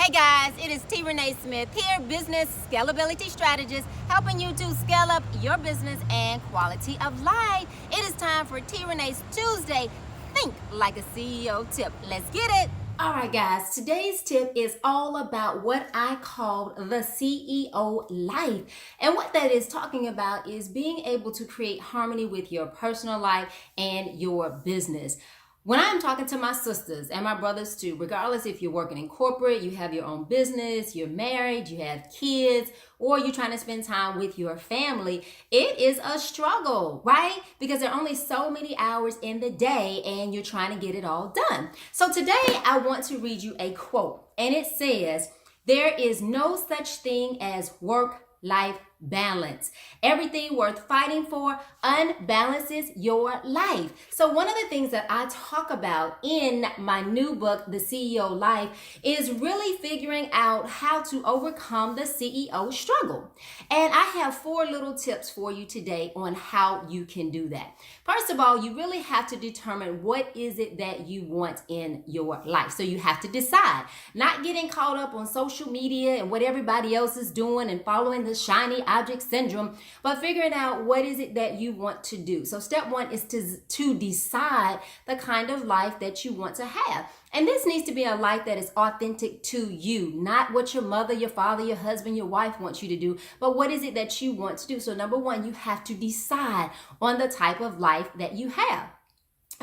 Hey guys, it is T. Renee Smith here, business scalability strategist, helping you to scale up your business and quality of life. It is time for T. Renee's Tuesday Think Like a CEO tip. Let's get it. All right, guys, today's tip is all about what I called the CEO life. And what that is talking about is being able to create harmony with your personal life and your business. When I'm talking to my sisters and my brothers too, regardless if you're working in corporate, you have your own business, you're married, you have kids, or you're trying to spend time with your family, it is a struggle, right? Because there are only so many hours in the day and you're trying to get it all done. So today I want to read you a quote, and it says, "There is no such thing as work-life balance. Everything worth fighting for unbalances your life." So one of the things that I talk about in my new book, The CEO Life, is really figuring out how to overcome the CEO struggle. And I have 4 little tips for you today on how you can do that. First of all, you really have to determine what is it that you want in your life. So you have to decide, not getting caught up on social media and what everybody else is doing and following the shiny object syndrome, but figuring out what is it that you want to do. So step 1 is to decide the kind of life that you want to have. And this needs to be a life that is authentic to you, not what your mother, your father, your husband, your wife wants you to do, but what is it that you want to do. So number 1, you have to decide on the type of life that you have.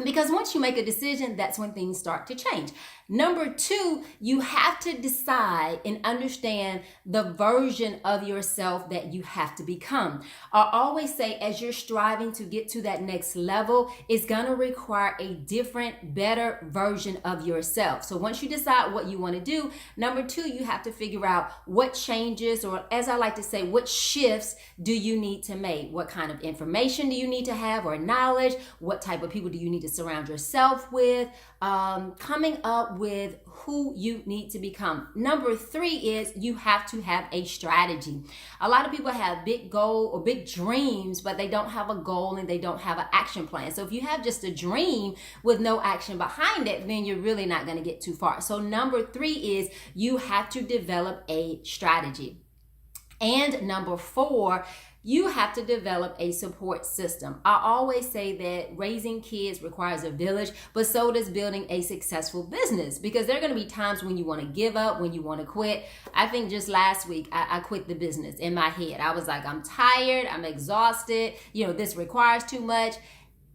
Because once you make a decision, that's when things start to change. Number 2, you have to decide and understand the version of yourself that you have to become. I always say, as you're striving to get to that next level, it's going to require a different, better version of yourself. So once you decide what you want to do, number 2, you have to figure out what changes, or as I like to say, what shifts do you need to make? What kind of information do you need to have, or knowledge? What type of people do you need to surround yourself with? Coming up with who you need to become. Number 3 is you have to have a strategy. A lot of people have big goal or big dreams, but they don't have a goal and they don't have an action plan. So if you have just a dream with no action behind it, then you're really not going to get too far. So number 3 is you have to develop a strategy. And number 4, you have to develop a support system. I always say that raising kids requires a village, but so does building a successful business, because there are going to be times when you want to give up, when you want to quit. I think just last week, I quit the business in my head. I was like, I'm tired, I'm exhausted, this requires too much.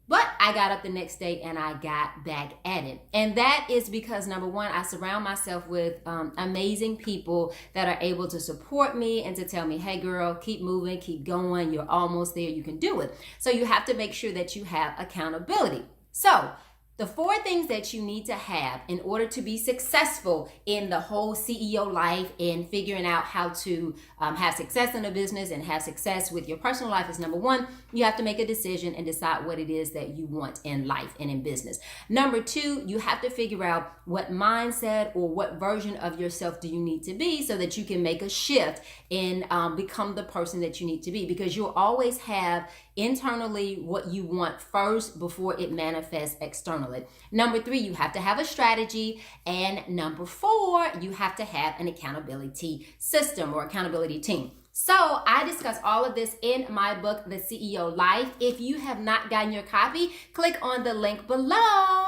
But I got up the next day and I got back at it. And that is because, number 1, I surround myself with amazing people that are able to support me and to tell me, hey girl, keep moving, keep going. You're almost there. You can do it. So you have to make sure that you have accountability. So the 4 things that you need to have in order to be successful in the whole CEO life and figuring out how to have success in a business and have success with your personal life is, number 1, you have to make a decision and decide what it is that you want in life and in business. Number 2, you have to figure out what mindset or what version of yourself do you need to be so that you can make a shift and become the person that you need to be, because you'll always have internally what you want first before it manifests externally. Number 3, you have to have a strategy. And number 4, you have to have an accountability system or accountability team. So I discuss all of this in my book, The CEO Life. If you have not gotten your copy, click on the link below.